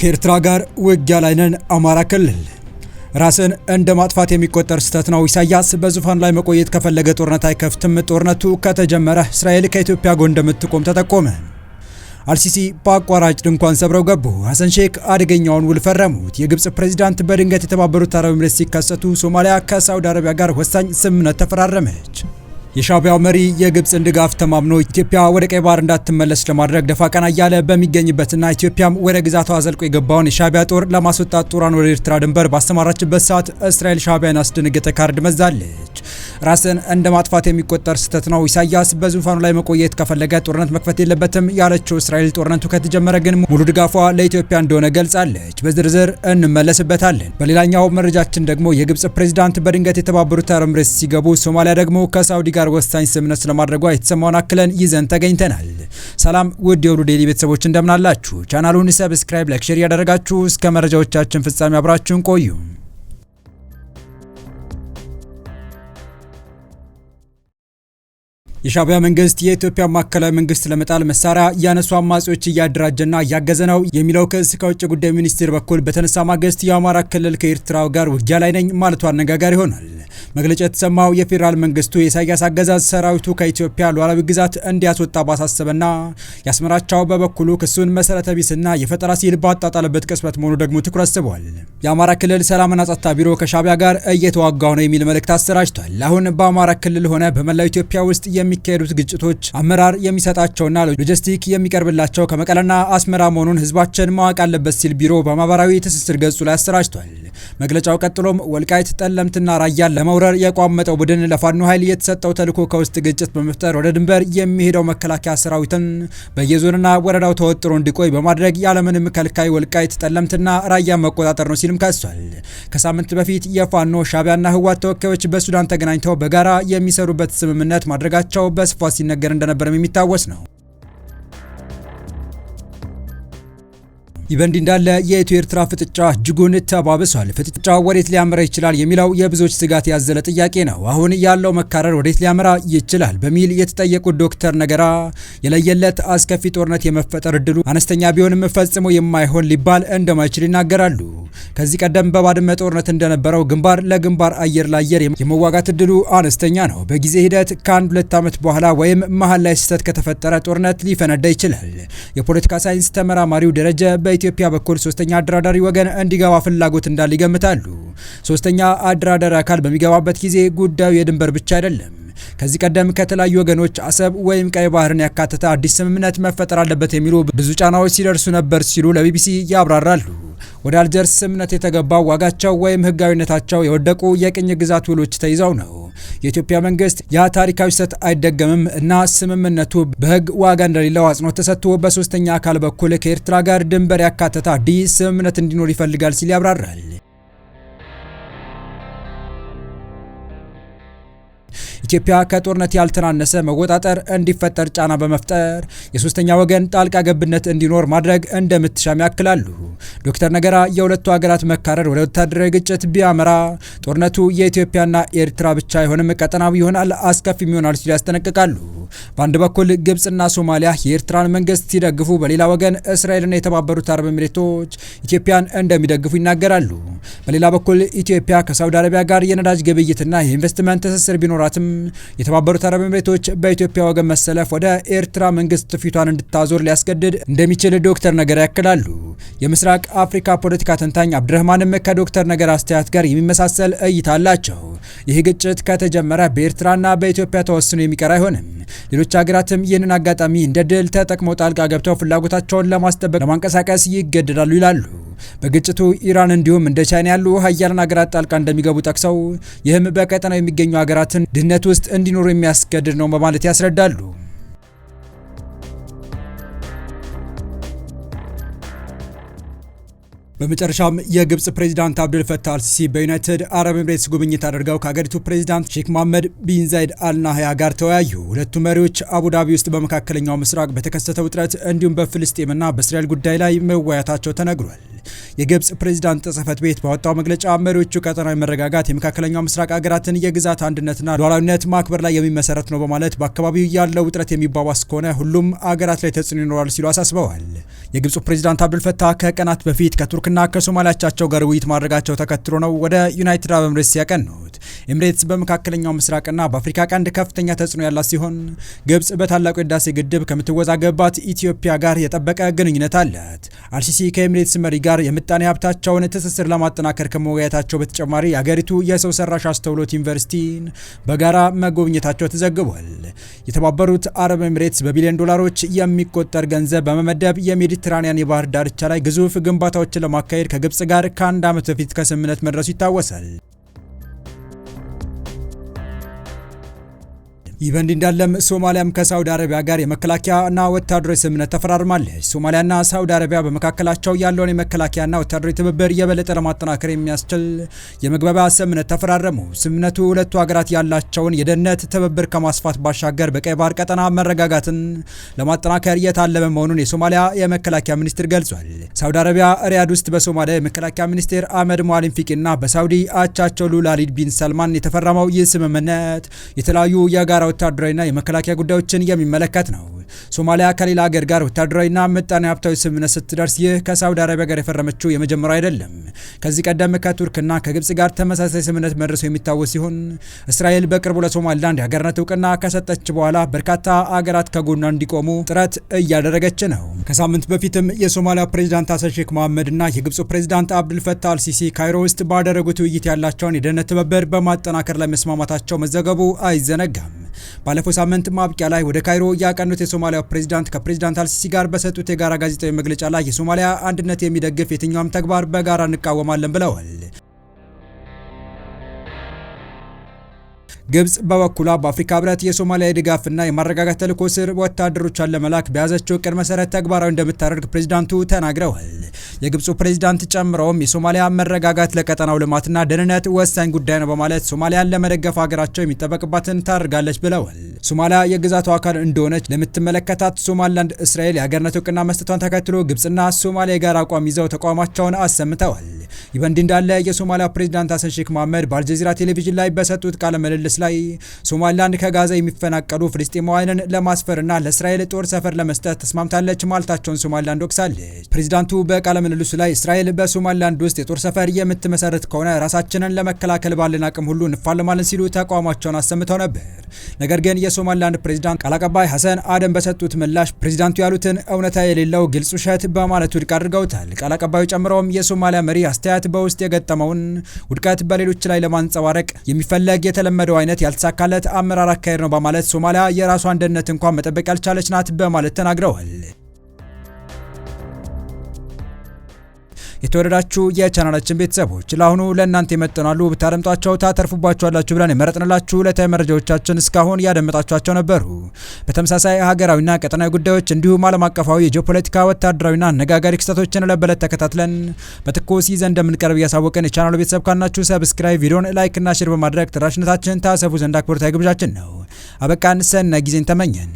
ከኤርትራ ጋር ውጊያ ላይ ነን። አማራ ክልል ራስን እንደ ማጥፋት የሚቆጠር ስህተት ነው። ኢሳያስ በዙፋን ላይ መቆየት ከፈለገ ጦርነት አይከፍትም። ጦርነቱ ከተጀመረ እስራኤል ከኢትዮጵያ ጎን እንደምትቆም ተጠቆመ። አልሲሲ በአቋራጭ ድንኳን ሰብረው ገቡ። ሐሰን ሼክ አደገኛውን ውል ፈረሙት። የግብጽ ፕሬዝዳንት በድንገት የተባበሩት አረብ ኤሚሬትስ ሲከሰቱ ሶማሊያ ከሳውዲ አረቢያ ጋር ወሳኝ ስምምነት ተፈራረመች። የሻዕቢያው መሪ የግብጽን ድጋፍ ተማምኖ ኢትዮጵያ ወደ ቀይ ባህር እንዳትመለስ ለማድረግ ደፋ ቀና እያለ በሚገኝበትና ኢትዮጵያም ወደ ግዛቷ ዘልቆ የገባውን የሻዕቢያ ጦር ለማስወጣት ጦሯን ወደ ኤርትራ ድንበር ባስተማራችበት ሰዓት እስራኤል ሻዕቢያን ያስደነገጠ ካርድ መዛለች። ራስን እንደ ማጥፋት የሚቆጠር ስህተት ነው። ኢሳያስ በዙፋኑ ላይ መቆየት ከፈለገ ጦርነት መክፈት የለበትም ያለችው እስራኤል ጦርነቱ ከተጀመረ ግን ሙሉ ድጋፏ ለኢትዮጵያ እንደሆነ ገልጻለች። በዝርዝር እንመለስበታለን። በሌላኛው መረጃችን ደግሞ የግብጽ ፕሬዝዳንት በድንገት የተባበሩት አረብ ኤሚሬትስ ሲገቡ ሶማሊያ ደግሞ ከሳውዲ ጋር ወሳኝ ስምምነት ስለማድረጓ የተሰማውን አክለን ይዘን ተገኝተናል። ሰላም ውድ የሁሉ ዴይሊ ቤተሰቦች እንደምናላችሁ፣ ቻናሉን ሰብስክራይብ፣ ላይክ፣ ሼር ያደረጋችሁ እስከ መረጃዎቻችን ፍጻሜ አብራችሁን ቆዩ። የሻዕቢያ መንግስት የኢትዮጵያ ማዕከላዊ መንግስት ለመጣል መሳሪያ ያነሱ አማጺዎች እያደራጀና እያገዘ ነው የሚለው ክስ ከውጭ ጉዳይ ሚኒስቴር በኩል በተነሳ ማግስት የአማራ ክልል ከኤርትራ ጋር ውጊያ ላይ ነኝ ማለቱ አነጋጋሪ ሆኗል። መግለጫ የተሰማው የፌዴራል መንግስቱ የኢሳያስ አገዛዝ ሰራዊቱ ከኢትዮጵያ ሉዓላዊ ግዛት እንዲያስወጣ ባሳሰበና ያስመራቸው በበኩሉ ክሱን መሰረተ ቢስና የፈጠራ ሲል ባጣጣለበት ቅጽበት መሆኑ ደግሞ ትኩረት ስቧል። የአማራ ክልል ሰላምና ጸጥታ ቢሮ ከሻዕቢያ ጋር እየተዋጋው ነው የሚል መልእክት አሰራጭቷል። አሁን በአማራ ክልል ሆነ በመላው ኢትዮጵያ ውስጥ የሚካሄዱት ግጭቶች አመራር የሚሰጣቸውና ሎጂስቲክ የሚቀርብላቸው ከመቀለና አስመራ መሆኑን ህዝባችን ማወቅ አለበት ሲል ቢሮ በማህበራዊ ትስስር ገጹ ላይ አሰራጭቷል። መግለጫው ቀጥሎም ወልቃይት ጠለምትና ራያን ለመውረር የቋመጠው ቡድን ለፋኖ ኃይል የተሰጠው ተልዕኮ ከውስጥ ግጭት በመፍጠር ወደ ድንበር የሚሄደው መከላከያ ሰራዊትን በየዞንና ወረዳው ተወጥሮ እንዲቆይ በማድረግ ያለምንም ከልካይ ወልቃይት ጠለምትና ራያን መቆጣጠር ነው ሲልም ከሷል። ከሳምንት በፊት የፋኖ ሻዕቢያና ህወሓት ተወካዮች በሱዳን ተገናኝተው በጋራ የሚሰሩበት ስምምነት ማድረጋቸው በስፋት ሲነገር እንደነበረም የሚታወስ ነው። ይህ በእንዲህ እንዳለ የኢትዮ ኤርትራ ፍጥጫ እጅጉን ተባብሷል። ፍጥጫው ወዴት ሊያመራ ይችላል የሚለው የብዙዎች ስጋት ያዘለ ጥያቄ ነው። አሁን ያለው መካረር ወዴት ሊያመራ ይችላል በሚል የተጠየቁት ዶክተር ነገራ የለየለት አስከፊ ጦርነት የመፈጠር እድሉ አነስተኛ ቢሆንም ፈጽሞ የማይሆን ሊባል እንደማይችል ይናገራሉ። ከዚህ ቀደም በባድመ ጦርነት እንደነበረው ግንባር ለግንባር አየር ለአየር የመዋጋት እድሉ አነስተኛ ነው። በጊዜ ሂደት ከአንድ 2 ዓመት በኋላ ወይም መሀል ላይ ስህተት ከተፈጠረ ጦርነት ሊፈነዳ ይችላል። የፖለቲካ ሳይንስ ተመራማሪው ደረጀ በኢትዮጵያ በኩል ሶስተኛ አደራዳሪ ወገን እንዲገባ ፍላጎት እንዳለ ይገምታሉ። ሶስተኛ አደራዳሪ አካል በሚገባበት ጊዜ ጉዳዩ የድንበር ብቻ አይደለም። ከዚህ ቀደም ከተለያዩ ወገኖች አሰብ ወይም ቀይ ባህርን ያካተተ አዲስ ስምምነት መፈጠር አለበት የሚሉ ብዙ ጫናዎች ሲደርሱ ነበር ሲሉ ለቢቢሲ ያብራራሉ። ወደ አልጀርስ ስምምነት የተገባው ዋጋቸው ወይም ህጋዊነታቸው የወደቁ የቅኝ ግዛት ውሎች ተይዘው ነው። የኢትዮጵያ መንግስት ያ ታሪካዊ ስህተት አይደገምም እና ስምምነቱ በህግ ዋጋ እንደሌለው አጽንኦት ተሰጥቶ በሶስተኛ አካል በኩል ከኤርትራ ጋር ድንበር ያካተተ አዲስ ስምምነት እንዲኖር ይፈልጋል ሲል ያብራራል። ኢትዮጵያ ከጦርነት ያልተናነሰ መወጣጠር እንዲፈጠር ጫና በመፍጠር የሶስተኛ ወገን ጣልቃ ገብነት እንዲኖር ማድረግ እንደምትሻም ያክላሉ። ዶክተር ነገራ የሁለቱ ሀገራት መካረር ወደ ወታደራዊ ግጭት ቢያመራ ጦርነቱ የኢትዮጵያና ኤርትራ ብቻ አይሆንም፣ ቀጠናዊ ይሆናል፣ አስከፊም ይሆናል ሲሉ ያስጠነቅቃሉ። በአንድ በኩል ግብጽና ሶማሊያ የኤርትራን መንግስት ሲደግፉ፣ በሌላ ወገን እስራኤልና የተባበሩት አረብ ኤሚሬቶች ኢትዮጵያን እንደሚደግፉ ይናገራሉ። በሌላ በኩል ኢትዮጵያ ከሳውዲ አረቢያ ጋር የነዳጅ ግብይትና የኢንቨስትመንት ትስስር ቢኖራትም የተባበሩት አረብ ኤሚሬቶች በኢትዮጵያ ወገን መሰለፍ ወደ ኤርትራ መንግስት ፊቷን እንድታዞር ሊያስገድድ እንደሚችል ዶክተር ነገራ ያክላሉ። የምስራቅ አፍሪካ ፖለቲካ ተንታኝ አብድረህማንም ከዶክተር ነገራ አስተያየት ጋር የሚመሳሰል እይታ አላቸው። ይህ ግጭት ከተጀመረ በኤርትራና በኢትዮጵያ ተወስኖ የሚቀር አይሆንም። ሌሎች ሀገራትም ይህንን አጋጣሚ እንደ ድል ተጠቅመው ጣልቃ ገብተው ፍላጎታቸውን ለማስጠበቅ ለማንቀሳቀስ ይገደዳሉ ይላሉ። በግጭቱ ኢራን እንዲሁም እንደ ቻይና ያሉ ሀያላን ሀገራት ጣልቃ እንደሚገቡ ጠቅሰው ይህም በቀጠናው የሚገኙ ሀገራትን ድህነት ውስጥ እንዲኖሩ የሚያስገድድ ነው በማለት ያስረዳሉ። በመጨረሻም የግብጽ ፕሬዝዳንት አብዱል ፈታህ አልሲሲ በዩናይትድ አረብ ኤሚሬትስ ጉብኝት አድርገው ከሀገሪቱ ፕሬዝዳንት ሼክ መሐመድ ቢን ዛይድ አልናህያ ጋር ተወያዩ። ሁለቱ መሪዎች አቡዳቢ ውስጥ በመካከለኛው ምስራቅ በተከሰተው ውጥረት እንዲሁም በፍልስጤምና በእስራኤል ጉዳይ ላይ መወያየታቸው ተነግሯል። የግብጽ ፕሬዝዳንት ጽህፈት ቤት ባወጣው መግለጫ መሪዎቹ ቀጠናዊ መረጋጋት የመካከለኛው ምስራቅ ሀገራትን የግዛት አንድነትና ሉዓላዊነት ማክበር ላይ የሚመሰረት ነው በማለት በአካባቢው ያለው ውጥረት የሚባባስ ከሆነ ሁሉም አገራት ላይ ተጽዕኖ ይኖራል ሲሉ አሳስበዋል። የግብጹ ፕሬዝዳንት አብዱልፈታህ ከቀናት በፊት ከቱርክና ከሶማሊያ አቻቸው ጋር ውይይት ማድረጋቸው ተከትሎ ነው ወደ ዩናይትድ አረብ ኤምሬትስ ያቀኑት። ኤምሬትስ በመካከለኛው ምስራቅና በአፍሪካ ቀንድ ከፍተኛ ተጽዕኖ ያላት ሲሆን ግብጽ በታላቁ የህዳሴ ግድብ ከምትወዛገብባት ኢትዮጵያ ጋር የጠበቀ ግንኙነት አላት። አልሲሲ ከኤምሬትስ መሪ ጋር የምጣኔ ሀብታቸውን ትስስር ለማጠናከር ከመወያየታቸው በተጨማሪ የአገሪቱ የሰው ሰራሽ አስተውሎት ዩኒቨርሲቲን በጋራ መጎብኘታቸው ተዘግቧል። የተባበሩት አረብ ኤምሬትስ በቢሊዮን ዶላሮች የሚቆጠር ገንዘብ በመመደብ የሜዲትራኒያን የባህር ዳርቻ ላይ ግዙፍ ግንባታዎችን ለማካሄድ ከግብጽ ጋር ከአንድ ዓመት በፊት ከስምምነት መድረሱ ይታወሳል። ይህ በእንዲህ እንዳለም ሶማሊያም ከሳውዲ አረቢያ ጋር የመከላከያና ወታደራዊ ስምምነት ተፈራርማለች። ሶማሊያና ሳውዲ አረቢያ በመካከላቸው ያለውን የመከላከያና ወታደራዊ ትብብር የበለጠ ለማጠናከር የሚያስችል የመግባቢያ ስምምነት ተፈራረሙ። ስምምነቱ ሁለቱ ሀገራት ያላቸውን የደህንነት ትብብር ከማስፋት ባሻገር በቀይ ባህር ቀጠና መረጋጋትን ለማጠናከር የታለመ መሆኑን የሶማሊያ የመከላከያ ሚኒስቴር ገልጿል። ሳውዲ አረቢያ ሪያድ ውስጥ በሶማሊያ የመከላከያ ሚኒስቴር አህመድ ሞአሊም ፊቂና በሳውዲ አቻቸው ሉላሊድ ቢን ሰልማን የተፈረመው ይህ ስምምነት የተለያዩ የጋራ ወታደራዊና የመከላከያ ጉዳዮችን የሚመለከት ነው። ሶማሊያ ከሌላ ሀገር ጋር ወታደራዊና ምጣኔ ሀብታዊ ስምምነት ስትደርስ ይህ ከሳውዲ አረቢያ ጋር የፈረመችው የመጀመሪያው አይደለም። ከዚህ ቀደም ከቱርክና ከግብጽ ጋር ተመሳሳይ ስምምነት መድረሱ የሚታወስ ሲሆን እስራኤል በቅርቡ ለሶማሊላንድ የሀገርነት እውቅና ከሰጠች በኋላ በርካታ አገራት ከጎኗ እንዲቆሙ ጥረት እያደረገች ነው። ከሳምንት በፊትም የሶማሊያ ፕሬዝዳንት ሐሰን ሼክ መሐመድና የግብጹ ፕሬዝዳንት አብዱልፈታህ አልሲሲ ካይሮ ውስጥ ባደረጉት ውይይት ያላቸውን የደህንነት ትብብር በማጠናከር ላይ መስማማታቸው መዘገቡ አይዘነጋም። ባለፈው ሳምንት ማብቂያ ላይ ወደ ካይሮ ያቀኑት የሶማሊያው ፕሬዝዳንት ከፕሬዝዳንት አልሲሲ ጋር በሰጡት የጋራ ጋዜጣዊ መግለጫ ላይ የሶማሊያ አንድነት የሚደግፍ የትኛውም ተግባር በጋራ እንቃወማለን ብለዋል። ግብጽ በበኩሏ በአፍሪካ ህብረት የሶማሊያ የድጋፍና የማረጋጋት ተልዕኮ ስር ወታደሮቿን ለመላክ በያዘችው እቅድ መሰረት ተግባራዊ እንደምታደርግ ፕሬዝዳንቱ ተናግረዋል። የግብጹ ፕሬዝዳንት ጨምረውም የሶማሊያ መረጋጋት ለቀጠናው ልማትና ደህንነት ወሳኝ ጉዳይ ነው በማለት ሶማሊያን ለመደገፍ ሀገራቸው የሚጠበቅባትን ታደርጋለች ብለዋል። ሶማሊያ የግዛቷ አካል እንደሆነች ለምትመለከታት ሶማሊላንድ እስራኤል የሀገርነት እውቅና መስጠቷን ተከትሎ ግብጽና ሶማሊያ የጋራ አቋም ይዘው ተቃውሟቸውን አሰምተዋል። ይህ በእንዲህ እንዳለ የሶማሊያ ፕሬዝዳንት ሐሰን ሼክ መሐመድ በአልጀዚራ ቴሌቪዥን ላይ በሰጡት ቃለ ምልልስ ላይ ሶማሊላንድ ከጋዛ የሚፈናቀሉ ፍልስጤማውያንን ለማስፈርና ለእስራኤል ጦር ሰፈር ለመስጠት ተስማምታለች ማለታቸውን ሶማሊላንድ ወቅሳለች። ፕሬዝዳንቱ በቃለ ምልልሱ ላይ እስራኤል በሶማሊላንድ ውስጥ የጦር ሰፈር የምትመሰርት ከሆነ ራሳችንን ለመከላከል ባለን አቅም ሁሉ እንፋለማለን ሲሉ ተቃውሟቸውን አሰምተው ነበር። ነገር ግን የሶማሊላንድ ፕሬዝዳንት ቃል አቀባይ ሐሰን አደም በሰጡት ምላሽ ፕሬዝዳንቱ ያሉትን እውነታ የሌለው ግልጽ ውሸት በማለት ውድቅ አድርገውታል። ቃል አቀባዩ ጨምረውም የሶማሊያ መሪ አስተያየት በውስጥ የገጠመውን ውድቀት በሌሎች ላይ ለማንጸባረቅ የሚፈለግ የተለመደው አይነት ያልተሳካለት አመራር አካሄድ ነው በማለት ሶማሊያ የራሷን ደህንነት እንኳን መጠበቅ ያልቻለች ናት በማለት ተናግረዋል። የተወደዳችሁ የቻናላችን ቤተሰቦች ለአሁኑ ለእናንተ የመጠናሉ ብታደምጧቸው ታተርፉባችኋላችሁ ብለን የመረጥንላችሁ ዕለታዊ መረጃዎቻችን እስካሁን ያደመጣችኋቸው ነበሩ። በተመሳሳይ ሀገራዊና ቀጠናዊ ጉዳዮች እንዲሁም ዓለም አቀፋዊ የጂኦፖለቲካ ወታደራዊና አነጋጋሪ ክስተቶችን ለበለት ተከታትለን በትኩስ ይዘን እንደምንቀርብ እያሳወቅን የቻናሉ ቤተሰብ ካናችሁ ሰብስክራይብ፣ ቪዲዮን ላይክ እና ሼር በማድረግ ተደራሽነታችን ታሰፉ ዘንድ አክብሮታዊ ግብዣችን ነው። አበቃን። ሰናይ ጊዜን ተመኘን።